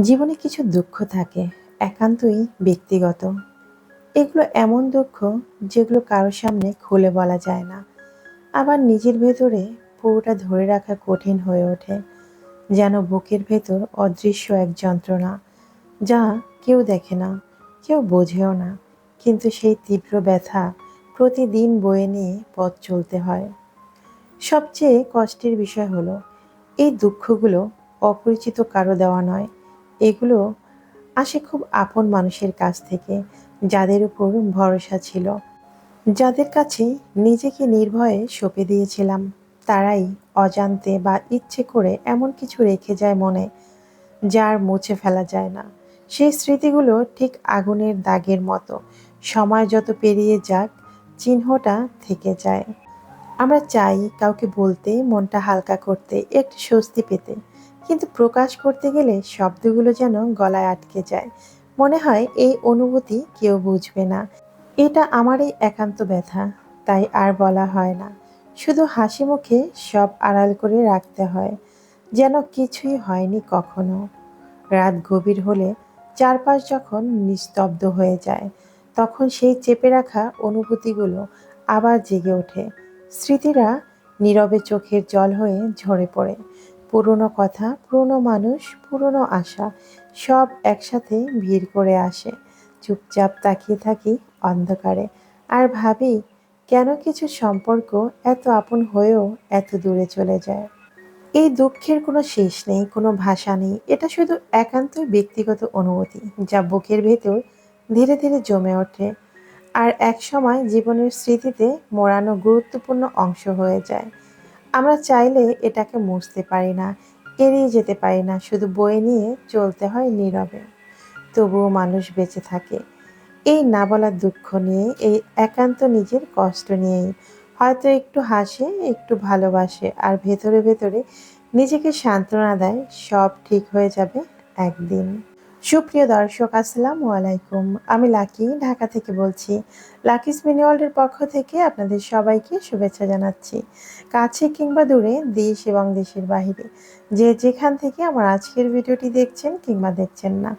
জীবনে কিছু দুঃখ থাকে, একান্তই ব্যক্তিগত। এগুলো এমন দুঃখ যেগুলো কারো সামনে খুলে বলা যায় না। আবার নিজের ভেতরে পুরোটা ধরে রাখা কঠিন হয়ে ওঠে। যেন বুকের ভেতর অদৃশ্য এক যন্ত্রণা, যা কেউ দেখে না, কেউ বোঝেও না। কিন্তু সেই তীব্র ব্যথা প্রতিদিন বয়ে নিয়ে পথ চলতে হয়। সবচেয়ে কষ্টের বিষয় হলো এই দুঃখগুলো অপরিচিত কারো দেওয়া নয়। এগুলো আসে খুব আপন মানুষের কাছ থেকে, যাদের উপর ভরসা ছিল, যাদের কাছে নিজেকে নির্ভয়ে সঁপে দিয়েছিলাম। তারাই অজান্তে বা ইচ্ছে করে এমন কিছু রেখে যায় মনে, যা আর মুছে ফেলা যায় না। সেই স্মৃতিগুলো ঠিক আগুনের দাগের মতো, সময় যত পেরিয়ে যাক চিহ্নটা থেকে যায়। আমরা চাই কাউকে বলতে, মনটা হালকা করতে, একটু স্বস্তি পেতে। কিন্তু প্রকাশ করতে গেলে শব্দগুলো যেন গলায় আটকে যায়। মনে হয় এই অনুভূতি কেউ বুঝবে না। এটা আমারই একান্ত ব্যথা, তাই আর বলা হয় না। শুধু হাসি মুখে সব আড়াল করে রাখতে হয়, যেন কিছুই হয়নি কখনো। রাত গভীর হলে চারপাশ যখন নিস্তব্ধ হয়ে যায়, তখন সেই চেপে রাখা অনুভূতিগুলো আবার জেগে ওঠে। স্মৃতিরা নীরবে চোখের জল হয়ে ঝরে পড়ে। পুরনো কথা, পুরনো মানুষ, পুরনো আশা, সব একসাথে ভিড় করে আসে। চুপচাপ তাকিয়ে থাকি অন্ধকারে, আর ভাবি কেন কিছু সম্পর্ক এত আপন হয়েও এত দূরে চলে যায়। এই দুঃখের কোনো শেষ নেই, কোনো ভাষা নেই। এটা শুধু একান্তই ব্যক্তিগত অনুভূতি, যা বুকের ভেতর ধীরে ধীরে জমে ওঠে। আর একসময় জীবনের স্মৃতিতে মোড়ানো গুরুত্বপূর্ণ অংশ হয়ে যায়। আমরা চাইলে এটাকে মুছতে পারি না, এড়িয়ে যেতে পারি না, শুধু বয়ে নিয়ে চলতে হয় নীরবে। তবুও মানুষ বেঁচে থাকে এই না বলার দুঃখ নিয়ে, এই একান্ত নিজের কষ্ট নিয়েই। হয়তো একটু হাসে, একটু ভালোবাসে, আর ভেতরে ভেতরে নিজেকে সান্ত্বনা দেয়, সব ঠিক হয়ে যাবে একদিন। সুপ্রিয় দর্শক, আসসালামু আলাইকুম। আমি লাকি, ঢাকা থেকে বলছি। লাকিস মিনি ওয়ার্ল্ডের পক্ষ থেকে আপনাদের সবাইকে শুভেচ্ছা জানাচ্ছি। কাছে কিংবা দূরে, দেশ এবং দেশের বাইরে, যে যেখান থেকে আমার আজকের ভিডিওটি দেখছেন কিংবা দেখছেন না,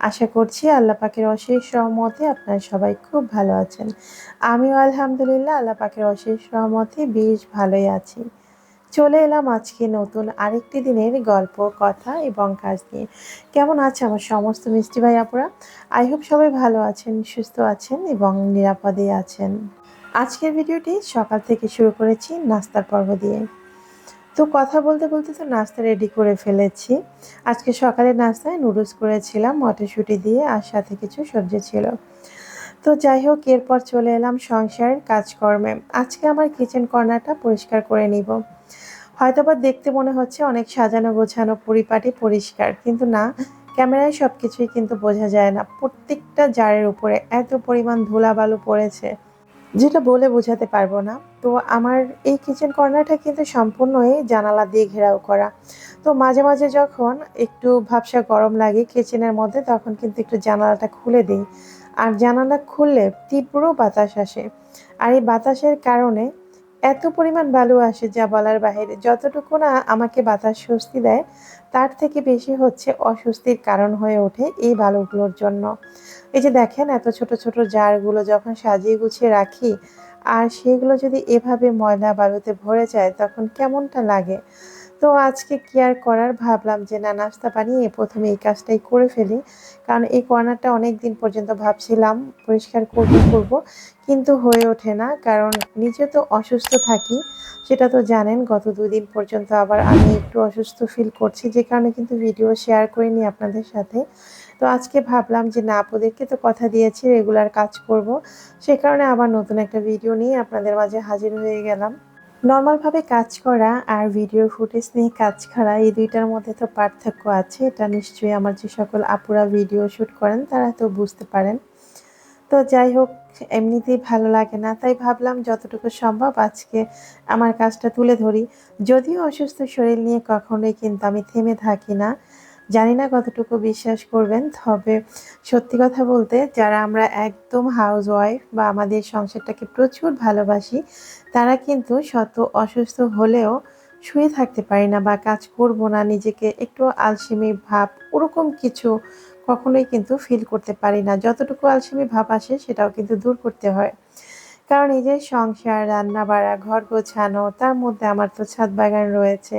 আশা করছি আল্লাহ পাকের অশেষ রহমতে আপনারা সবাই খুব ভালো আছেন। আমিও আলহামদুলিল্লাহ আল্লাহ পাকের অশেষ রহমতে বেশ ভালোই আছি। চলে এলাম আজকে নতুন আরেকটি দিনের গল্প, কথা এবং কাজ নিয়ে। কেমন আছে আমার সমস্ত মিষ্টি ভাই আপুরা? আই হোপ সবাই ভালো আছেন, সুস্থ আছেন এবং নিরাপদে আছেন। আজকের ভিডিওটি সকাল থেকে শুরু করেছি নাস্তার পর্ব দিয়ে। তো কথা বলতে বলতে তো নাস্তা রেডি করে ফেলেছি। আজকে সকালে নাস্তায় নুডলস করেছিলাম মটরশুঁটি দিয়ে, আর সাথে কিছু সবজি ছিল। তো যাই হোক, এরপর চলে এলাম সংসারের কাজকর্মে। আজকে আমার কিচেন কর্নারটা পরিষ্কার করে নিব। হয়তোবা দেখতে মনে হচ্ছে অনেক সাজানো গোছানো, পরিপাটি, পরিষ্কার, কিন্তু না, ক্যামেরায় সবকিছুই কিন্তু বোঝা যায় না। প্রত্যেকটা জারের উপরে এত পরিমাণ ধুলাবালু পড়েছে, যেটা বলে বোঝাতে পারবো না। তো আমার এই কিচেন কর্নারটা কিন্তু সম্পূর্ণই জানালা দিয়ে ঘেরাও করা। তো মাঝে মাঝে যখন একটু ভাবসা গরম লাগে কিচেনের মধ্যে, তখন কিন্তু একটু জানালাটা খুলে দিই। আর জানালা খুললে তীব্র বাতাস আসে, আর এই বাতাসের কারণে এত পরিমাণ বালু আসে যা বলার বাইরে। যতটুকু না আমাকে বাতাস স্বস্তি দেয়, তার থেকে বেশি হচ্ছে অস্বস্তির কারণ হয়ে ওঠে এই বালুগুলোর জন্য। এই যে দেখেন, এত ছোট ছোট জারগুলো যখন সাজিয়ে গুছিয়ে রাখি, আর সেগুলো যদি এভাবে ময়লা বালুতে ভরে যায়, তখন কেমনটা লাগে। তো আজকে কি আর করার, ভাবলাম যে না, নাস্তা বানিয়ে প্রথমে এই কাজটাই করে ফেলি। কারণ এই কর্নারটা অনেক দিন পর্যন্ত ভাবছিলাম পরিষ্কার করব করব, কিন্তু হয়ে ওঠে না। কারণ নিজে তো অসুস্থ থাকি, সেটা তো জানেন। গত 2 দিন পর্যন্ত আবার আমি একটু অসুস্থ ফিল করছি, যে কারণে কিন্তু ভিডিও শেয়ার করিনি আপনাদের সাথে। তো আজকে ভাবলাম যে না, আপুদেরকে তো কথা দিয়েছি রেগুলার কাজ করব, সে কারণে আবার নতুন একটা ভিডিও নিয়ে আপনাদের মাঝে হাজির হয়ে গেলাম। নর্মালভাবে কাজ করা আর ভিডিওর ফুটেজ নিয়ে কাজ করা, এই দুইটার মধ্যে তো পার্থক্য আছে। এটা নিশ্চয়ই আমার যে সকল আপুরা ভিডিও শ্যুট করেন তারা তো বুঝতে পারেন। তো যাই হোক, এমনিতেই ভালো লাগে না, তাই ভাবলাম যতটুকু সম্ভব আজকে আমার কাজটা তুলে ধরি। যদিও অসুস্থ শরীর নিয়ে কখনোই কিন্তু আমি থেমে থাকি না। জানি না কতটুকু বিশ্বাস করবেন, তবে সত্যি কথা বলতে, যারা আমরা একদম হাউস ওয়াইফ বা আমাদের সংসারটাকে প্রচুর ভালোবাসি, তারা কিন্তু শত অসুস্থ হলেও শুয়ে থাকতে পারি না বা কাজ করব না, নিজেকে একটু আলসেমি ভাব ওরকম কিছু কখনোই কিন্তু ফিল করতে পারি না। যতটুকু আলসেমি ভাব আসে সেটাও কিন্তু দূর করতে হয়। কারণ এই যে সংসার, রান্না-বাড়া, ঘর গোছানো, তার মধ্যে আমার তো ছাদ বাগান রয়েছে।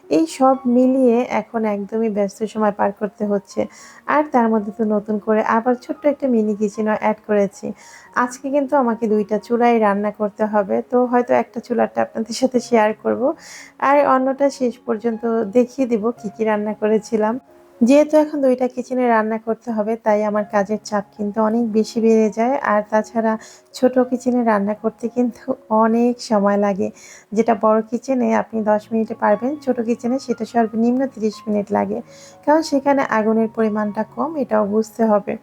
এই সব মিলিয়ে এখন একদমই ব্যস্ত সময় পার করতে হচ্ছে। আর তার মধ্যে তো নতুন করে আবার ছোট্ট একটা মিনি কিচেনও এড করেছি। আজকে কিন্তু আমাকে ২ টা চুলায় রান্না করতে হবে। তো হয়তো একটা চুলাটা আপনাদের সাথে শেয়ার করব। আর অন্যটা শেষ পর্যন্ত দেখিয়ে দিব কি রান্না করেছিলাম। যেহেতু এখন ২ টা কিচেনে রান্না করতে হবে, তাই আমার কাজের চাপ কিন্তু অনেক বেশি বেড়ে যায়। আর তাছাড়া ছোট কিচেনে রান্না করতে কিন্তু অনেক সময় লাগে। যেটা বড় কিচেনে আপনি ১০ মিনিটে পারবেন, ছোট কিচেনে সেটা সর্বনিম্ন ৩০ মিনিট লাগে। কারণ সেখানে আগুনের পরিমাণটা কম, এটাও বুঝতে হবে।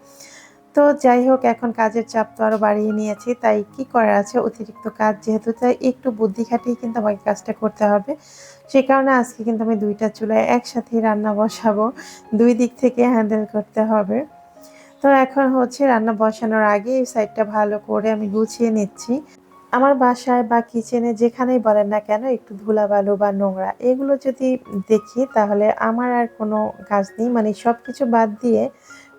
তো যাই হোক, এখন কাজের চাপ তো আরো বাড়িয়ে নিয়েছি। তাই কি করার আছে, অতিরিক্ত কাজ যেহেতু, তাই একটু বুদ্ধি খাটিয়ে কিন্তু আমাকে কাজটা করতে হবে। সে কারণে আজকে কিন্তু আমি ২ টা চুলায় একসাথেই রান্না বসাবো। ২ দিক থেকে হ্যান্ডেল করতে হবে। তো এখন হচ্ছে রান্না বসানোর আগে এই সাইডটা ভালো করে আমি গুছিয়ে নিচ্ছি। আমার বাসায় বা কিচেনে যেখানেই বলেন না কেন, একটু ধুলাবালু বা নোংরা এগুলো যদি দেখি, তাহলে আমার আর কোনো কাজ নেই। মানে সবকিছু বাদ দিয়ে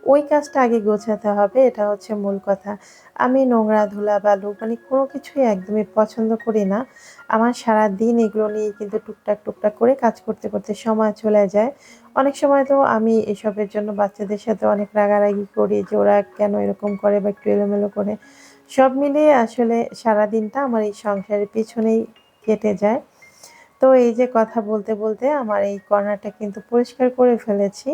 ওই কাজটা আগে গোছাতে হবে, এটা হচ্ছে মূল কথা। আমি নোংরা, ধুলাবালু মানে কোনো কিছুই একদমই পছন্দ করি না। আমার সারাদিন এগুলো নিয়ে কিন্তু টুকটাক করে কাজ করতে সময় চলে যায়। অনেক সময় তো আমি এসবের জন্য বাচ্চাদের সাথে অনেক রাগারাগি করি যে ওরা কেন এরকম করে বা একটু এলোমেলো করে। সব মিলিয়ে আসলে সারাদিনটা আমার এই সংসারের পেছনেই কেটে যায়। তো এই যে কথা বলতে আমার এই কর্নারটা কিন্তু পরিষ্কার করে ফেলেছি।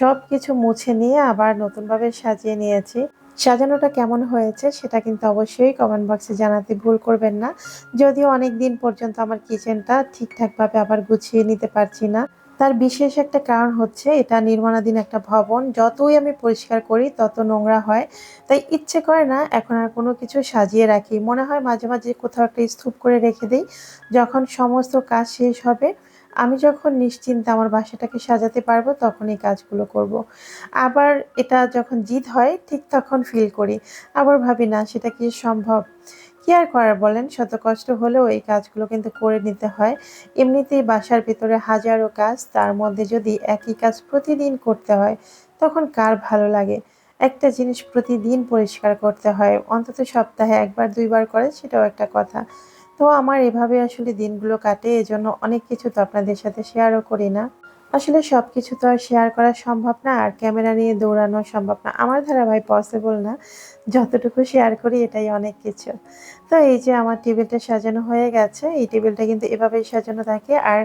সবকিছু মুছে নিয়ে আবার নতুনভাবে সাজিয়ে নিয়েছি। সাজানোটা কেমন হয়েছে সেটা কিন্তু অবশ্যই কমেন্ট বক্সে জানাতে ভুল করবেন না। যদিও অনেকদিন পর্যন্ত আমার কিচেনটা ঠিকঠাকভাবে আবার গুছিয়ে নিতে পারছি না। তার বিশেষ একটা কারণ হচ্ছে, এটা নির্মাণাধীন একটা ভবন। যতই আমি পরিষ্কার করি তত নোংরা হয়। তাই ইচ্ছে করে না এখন আর কোনো কিছু সাজিয়ে রাখি। মনে হয় মাঝে মাঝে কোথাও একটা স্তূপ করে রেখে দেই। যখন সমস্ত কাজ শেষ হবে, আমি যখন নিশ্চিন্তে আমার বাসাটাকে সাজাতে পারবো, তখন এই কাজগুলো করব। আবার এটা যখন জিদ হয় ঠিক তখন ফিল করি। আবার ভাবি না সেটা কি সম্ভব? কি আর করার বলেন? শত কষ্ট হলেও এই কাজগুলো কিন্তু করে নিতে হয়। এমনিতেই বাসার ভেতরে হাজারো কাজ, তার মধ্যে যদি একই কাজ প্রতিদিন করতে হয়, তখন কার ভালো লাগে? একটা জিনিস প্রতিদিন পরিষ্কার করতে হয়। অন্তত সপ্তাহে ১ বার ২ বার করে সেটাও একটা কথা। তো আমার এভাবে আসলে দিনগুলো কাটে। এজন্য অনেক কিছু তো আপনাদের সাথে শেয়ারও করি না। আসলে সবকিছু তো আর শেয়ার করা সম্ভব না, আর ক্যামেরা নিয়ে দৌড়ানো সম্ভব না। আমার দ্বারা ভাই পসিবল না। যতটুকু শেয়ার করি এটাই অনেক কিছু। তো এই যে আমার টেবিলটা সাজানো হয়ে গেছে। এই টেবিলটা কিন্তু এভাবেই সাজানো থাকে। আর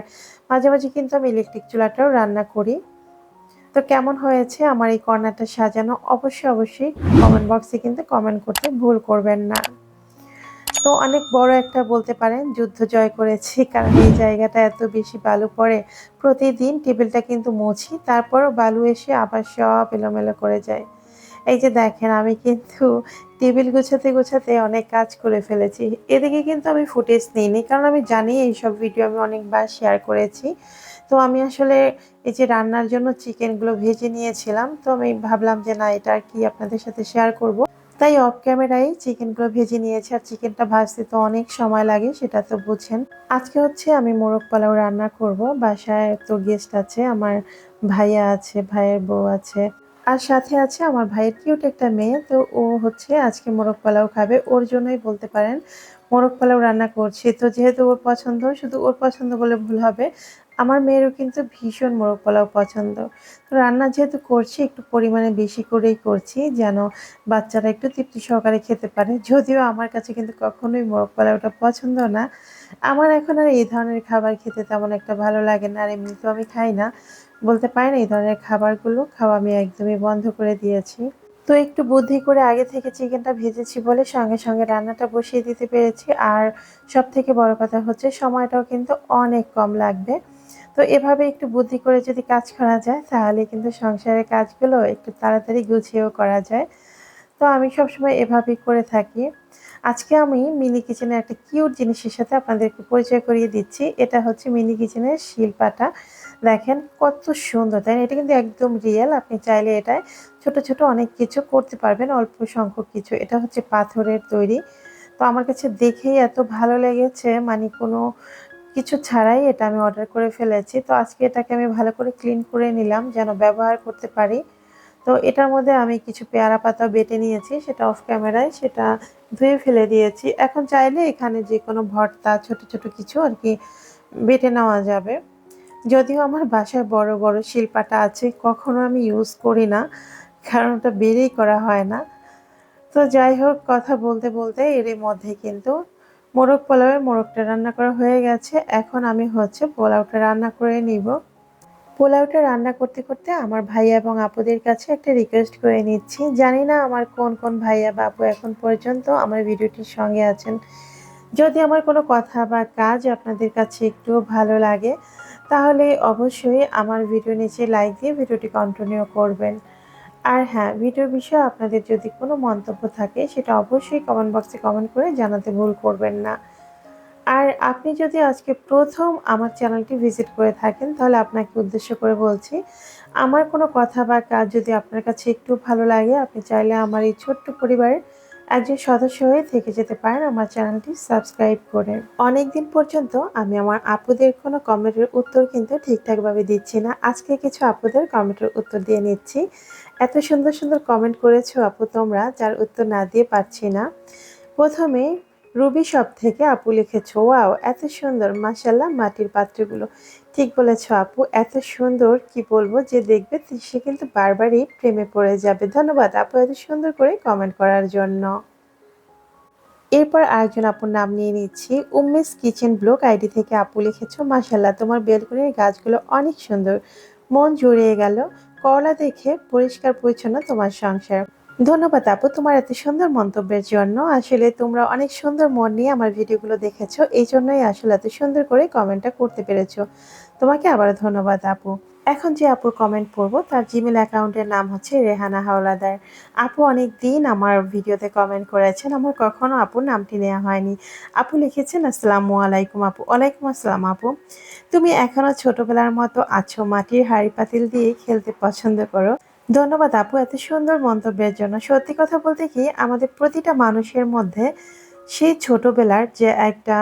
মাঝে মাঝে কিন্তু আমি ইলেকট্রিক চুলাটাও রান্না করি। তো কেমন হয়েছে আমার এই কর্নারটা সাজানো, অবশ্যই কমেন্ট বক্সে কিন্তু কমেন্ট করতে ভুল করবেন না। তো অনেক বড় একটা বলতে পারেন যুদ্ধ জয় করেছি। কারণ এই জায়গাটা এত বেশি বালু পড়ে। প্রতিদিন টেবিলটা কিন্তু মুছি। তারপরও বালু এসে আবার সব এলোমেলো করে যায়। এই যে দেখেন, আমি কিন্তু টেবিল গোছাতে অনেক কাজ করে ফেলেছি। এদিকে কিন্তু আমি ফুটেজ নিইনি। কারণ আমি জানি এইসব ভিডিও আমি অনেকবার শেয়ার করেছি। তো আমি আসলে এই যে রান্নার জন্য চিকেনগুলো ভেজে নিয়েছিলাম। তো আমি ভাবলাম যে না, এটা আর কি আপনাদের সাথে শেয়ার করব। তাই অফ ক্যামেরায় চিকেনগুলো ভেজে নিয়েছি। আর চিকেনটা ভাজতে তো অনেক সময় লাগে, সেটা তো বুঝেন। আজকে হচ্ছে আমি মোরগ পোলাও রান্না করব। বাসায় তো গেস্ট আছে, আমার ভাইয়া আছে, ভাইয়ের বউ আছে। আর সাথে আছে আমার ভাইয়ের কিউট একটা মেয়ে। তো ও হচ্ছে আজকে মোরগ পোলাও খাবে। ওর জন্যই বলতে পারেন মোরগ পোলাও রান্না করছি। তো যেহেতু ওর পছন্দ, শুধু ওর পছন্দ বলে ভুল হবে। আমার মেয়েরও কিন্তু ভীষণ মোরগ পোলাও পছন্দ। তো রান্না যেহেতু করছি, একটু পরিমাণে বেশি করেই করছি, যেন বাচ্চারা একটু তৃপ্তি সহকারে খেতে পারে। যদিও আমার কাছে কিন্তু কখনোই মোরগ পোলাওটা পছন্দ না। আমার এখন আর এই ধরনের খাবার খেতে তেমন একটা ভালো লাগে না। আর এমনিতেও আমি খাই না। বলতে পারেন এই ধরনের খাবারগুলো খাওয়া আমি একদমই বন্ধ করে দিয়েছি। তো একটু বুদ্ধি করে আগে থেকে চিকেনটা ভেজেছি বলে সঙ্গে রান্নাটা বসিয়ে দিতে পেরেছি। আর সবথেকে বড় কথা হচ্ছে, সময়টাও কিন্তু অনেক কম লাগবে। তো এভাবে একটু বুদ্ধি করে যদি কাজ করা যায়, তাহলে কিন্তু সংসারের কাজগুলো একটু তাড়াতাড়ি গুছিয়েও করা যায়। তো আমি সবসময় এভাবেই করে থাকি। আজকে আমি মিনি কিচেনের একটা কিউট জিনিসের সাথে আপনাদেরকে পরিচয় করিয়ে দিচ্ছি। এটা হচ্ছে মিনি কিচেনের শিলপাটা। দেখেন কত সুন্দর, তাই না? এটা কিন্তু একদম রিয়েল। আপনি চাইলে এটায় ছোট অনেক কিছু করতে পারবেন, অল্প সংখ্যক কিছু। এটা হচ্ছে পাথরের তৈরি। তো আমার কাছে দেখেই এত ভালো লেগেছে, মানে কোনো কিছু ছাড়াই এটা আমি অর্ডার করে ফেলেছি। তো আজকে এটাকে আমি ভালো করে ক্লিন করে নিলাম যেন ব্যবহার করতে পারি। তো এটার মধ্যে আমি কিছু পেয়ারা পাতা বেটে নিয়েছি, সেটা অফ ক্যামেরায় সেটা ধুয়ে ফেলে দিয়েছি। এখন চাইলে এখানে যেকোনো ভর্তা ছোট, ছোট কিছু আর কি বেটে নেওয়া যাবে। যদিও আমার বাসায় বড়, বড় শিলপাটা আছে, কখনো আমি ইউজ করি না। কারণ ওটা বেরেই করা হয় না। তো যাই হোক, কথা বলতে, বলতে এরই মধ্যে কিন্তু মোরগ পোলাওয়ের মোরগটা রান্না করা হয়ে গেছে। এখন আমি পোলাওটা রান্না করে নিব। পোলাওটা রান্না করতে, করতে আমার ভাইয়া এবং আপুদের কাছে একটা রিকোয়েস্ট করে নিচ্ছি। জানি না আমার কোন, কোন ভাইয়া বা আপু এখন পর্যন্ত আমার ভিডিওটির সঙ্গে আছেন। যদি আমার কোনো কথা বা কাজ আপনাদের কাছে একটুও ভালো লাগে, তাহলে অবশ্যই আমার ভিডিও নিচে লাইক দিয়ে ভিডিওটি কন্টিনিউ করবেন। আর হ্যাঁ, ভিডিওর বিষয়ে আপনাদের যদি কোনো মন্তব্য থাকে, সেটা অবশ্যই কমেন্ট বক্সে কমেন্ট করে জানাতে ভুল করবেন না। আর আপনি যদি আজকে ১ম আমার চ্যানেলটি ভিজিট করে থাকেন, তাহলে আপনাকে উদ্দেশ্য করে বলছি, আমার কোনো কথা বা কাজ যদি আপনার কাছে একটু ভালো লাগে, আপনি চাইলে আমার এই ছোট্ট পরিবারের একজন সদস্য হয়ে থেকে যেতে পারেন আমার চ্যানেলটি সাবস্ক্রাইব করে। অনেকদিন পর্যন্ত আমি আমার আপুদের কোনো কমেন্টের উত্তর কিন্তু ঠিকঠাকভাবে দিচ্ছি না। আজকে কিছু আপুদের কমেন্টের উত্তর দিয়ে নিচ্ছি। এত সুন্দর, সুন্দর কমেন্ট করেছো আপু তোমরা, যার উত্তর না দিয়ে পারছি না। ১ম এ রুবি শপ থেকে আপু লিখেছো, ওয়াও! এত সুন্দর, মাশাআল্লাহ মাটির পাত্রগুলো। ঠিক বলেছো আপু, এত সুন্দর কি বলবো, যে দেখবে সে কিন্তু বারবারই প্রেমে পড়ে যাবে। ধন্যবাদ আপু এত সুন্দর করে কমেন্ট করার জন্য। এরপর আরেকজন আপুর নাম নিয়ে নিচ্ছি। উম্মিস কিচেন ব্লগ আইডি থেকে আপু লিখেছো, মাশাআল্লাহ তোমার বেলকনির গাছগুলো অনেক সুন্দর। মন জুড়িয়ে গেল। করলা দেখে পরিষ্কার পরিচ্ছন্ন তোমার সংসার। ধন্যবাদ আপু তোমার এত সুন্দর মন্তব্যের জন্য। আসলে তোমরা অনেক সুন্দর মন নিয়ে আমার ভিডিওগুলো দেখেছো। এইজন্যই আসলে এত সুন্দর করে কমেন্টটা করতে পেরেছো। তোমাকে আবারও ধন্যবাদ আপু। এখন যে আপুর কমেন্ট পড়বো তার জিমেইল অ্যাকাউন্টের নাম হচ্ছে রেহানা হাওলাদার। আপু অনেকদিন আমার ভিডিওতে কমেন্ট করেছেন। আমার কখনো আপুর নামটি নেওয়া হয়নি। আপু লিখেছেন, আসসালামু আলাইকুম আপু। ওয়ালাইকুম আসসালাম আপু। তুমি এখনো ছোটবেলার মতো আছো, মাটির হাঁড়ি পাতিল দিয়ে খেলতে পছন্দ করো। ধন্যবাদ আপু এত সুন্দর মন্তব্যের জন্য। সত্যি কথা বলতে কি, আমাদের প্রতিটা মানুষের মধ্যে সেই ছোটবেলার যে একটা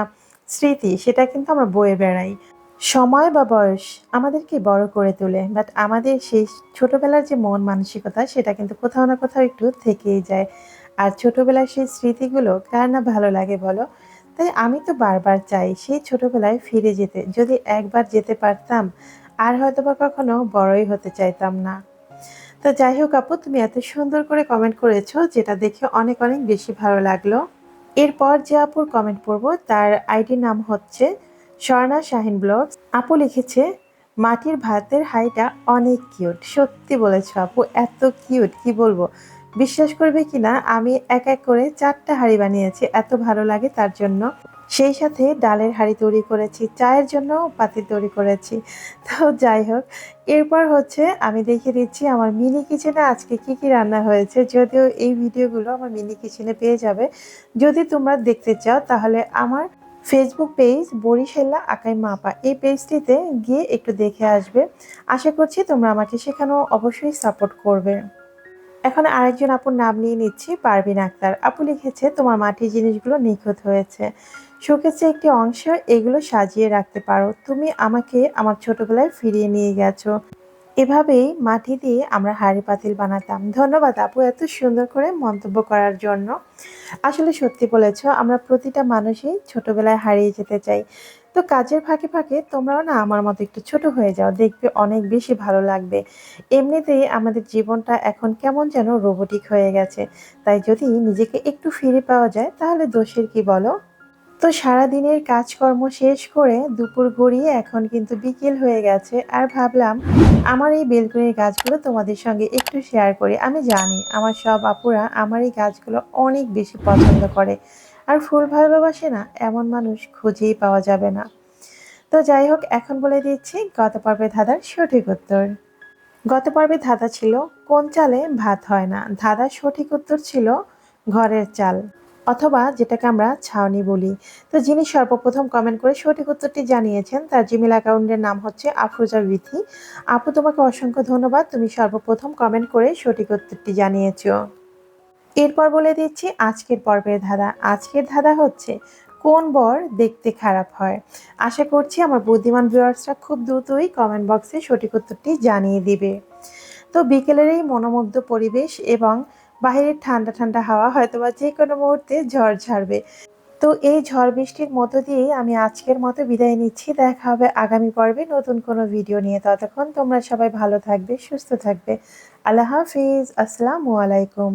স্মৃতি, সেটা কিন্তু আমরা বয়ে বেড়াই। সময় বা বয়স আমাদেরকে বড় করে তোলে। বাট আমাদের সেই ছোটবেলার যে মন মানসিকতা, সেটা কিন্তু কোথাও না কোথাও একটু থেকেই যায়। আর ছোটবেলার সেই স্মৃতিগুলো কার না ভালো লাগে বলো? তাই আমি তো বারবার চাই সেই ছোটবেলায় ফিরে যেতে। যদি একবার যেতে পারতাম, আর হয়তোবা কখনো বড়ই হতে চাইতাম না। তো যাই হোক আপু, তুমি এত সুন্দর করে কমেন্ট করেছো, যেটা দেখে অনেক, অনেক বেশি ভালো লাগলো। এরপর যে আপুর কমেন্ট পড়বো তার আইডির নাম হচ্ছে স্বর্ণা শাহিন ব্লগস। আপু লিখেছে, মাটির ভাতের হাঁড়িটা অনেক কিউট। সত্যি বলেছো আপু, এত কিউট কি বলবো। বিশ্বাস করবে কিনা, আমি এক এক করে ৪ টা হাঁড়ি বানিয়েছি। এত ভালো লাগে তার জন্য। সেই সাথে ডালের হাঁড়ি তৈরি করেছি, চায়ের জন্যও পাতিল তৈরি করেছি। তো যাই হোক, এরপর আমি দেখিয়ে দিচ্ছি আমার মিনি কিচেনে আজকে কি, কি রান্না হয়েছে। যদিও এই ভিডিওগুলো আমার মিনি কিচেনে পেয়ে যাবে। যদি তোমরা দেখতে চাও তাহলে আমার ফেসবুক পেজ বরিশাল্লা আকাই মা আপা, এই পেজটিতে গিয়ে একটু দেখে আসবে। আশা করছি তোমরা আমাকে সেখানেও অবশ্যই সাপোর্ট করবে। এখন আরেকজন আপুর নাম নিয়ে নিচ্ছি, পারভিন আক্তার। আপু লিখেছে, তোমার মাটির জিনিসগুলো নিখুঁত হয়েছে। শোকেসে একটি অংশ এগুলো সাজিয়ে রাখতে পারো। তুমি আমাকে আমার ছোটবেলায় ফিরিয়ে নিয়ে গেছো। এভাবেই মাটি দিয়ে আমরা হাঁড়ি পাতিল বানাতাম। ধন্যবাদ আপু এত সুন্দর করে মন্তব্য করার জন্য। আসলে সত্যি বলেছো, আমরা প্রতিটা মানুষই ছোটবেলায় হারিয়ে যেতে চাই। তো কাজের ফাঁকে, ফাঁকে তোমরাও না আমার মতো একটু ছোট হয়ে যাও। দেখবে অনেক বেশি ভালো লাগবে। এমনিতেই আমাদের জীবনটা এখন কেমন যেন রোবটিক হয়ে গেছে। তাই যদি নিজেকে একটু ফিরে পাওয়া যায়, তাহলে দোষের কি বলো? তো সারাদিনের কাজকর্ম শেষ করে দুপুর গড়িয়ে এখন কিন্তু বিকেল হয়ে গেছে। আর ভাবলাম আমার এই বেলকনির গাছগুলো তোমাদের সঙ্গে একটু শেয়ার করি। আমি জানি আমার সব আপুরা আমার এই গাছগুলো অনেক বেশি পছন্দ করে। আর ফুল ভালোবাসে না এমন মানুষ খুঁজেই পাওয়া যাবে না। তো যাই হোক, এখন বলে দিচ্ছি গত পর্বে ধাঁধার সঠিক উত্তর। গত পর্বে ধাঁধা ছিল, কোন চালে ভাত হয় না। ধাঁধার সঠিক উত্তর ছিল ঘরের চাল, অথবা যেটাকে আমরা ছাউনি বলি। তো যিনি সর্বপ্রথম কমেন্ট করে সঠিক উত্তরটি জানিয়েছেন তার জিমেল অ্যাকাউন্টের নাম হচ্ছে আফরোজা বিথি। আপু তোমাকে অসংখ্য ধন্যবাদ, তুমি সর্বপ্রথম কমেন্ট করে সঠিক উত্তরটি জানিয়েছো। এরপর বলে দিচ্ছি আজকের পর্বের ধাঁধা। আজকের ধাঁধা হচ্ছে, কোন বর দেখতে খারাপ হয়? আশা করছি আমার বুদ্ধিমান ভিউয়ার্সরা খুব দ্রুতই কমেন্ট বক্সে সঠিক উত্তরটি জানিয়ে দিবে। তো বিকেলের এই মনোমুগ্ধ পরিবেশ এবং বাহিরের ঠান্ডা ঠান্ডা হাওয়া হয়তোবা যে কোনো মুহূর্তে ঝড় ঝাড়বে। তো এই ঝড় বৃষ্টির মধ্য দিয়েই আমি আজকের মতো বিদায় নিচ্ছি। দেখা হবে আগামী পর্বে নতুন কোনো ভিডিও নিয়ে। ততক্ষণ তোমরা সবাই ভালো থাকবে, সুস্থ থাকবে। আল্লাহ হাফিজ। আসসালামু আলাইকুম।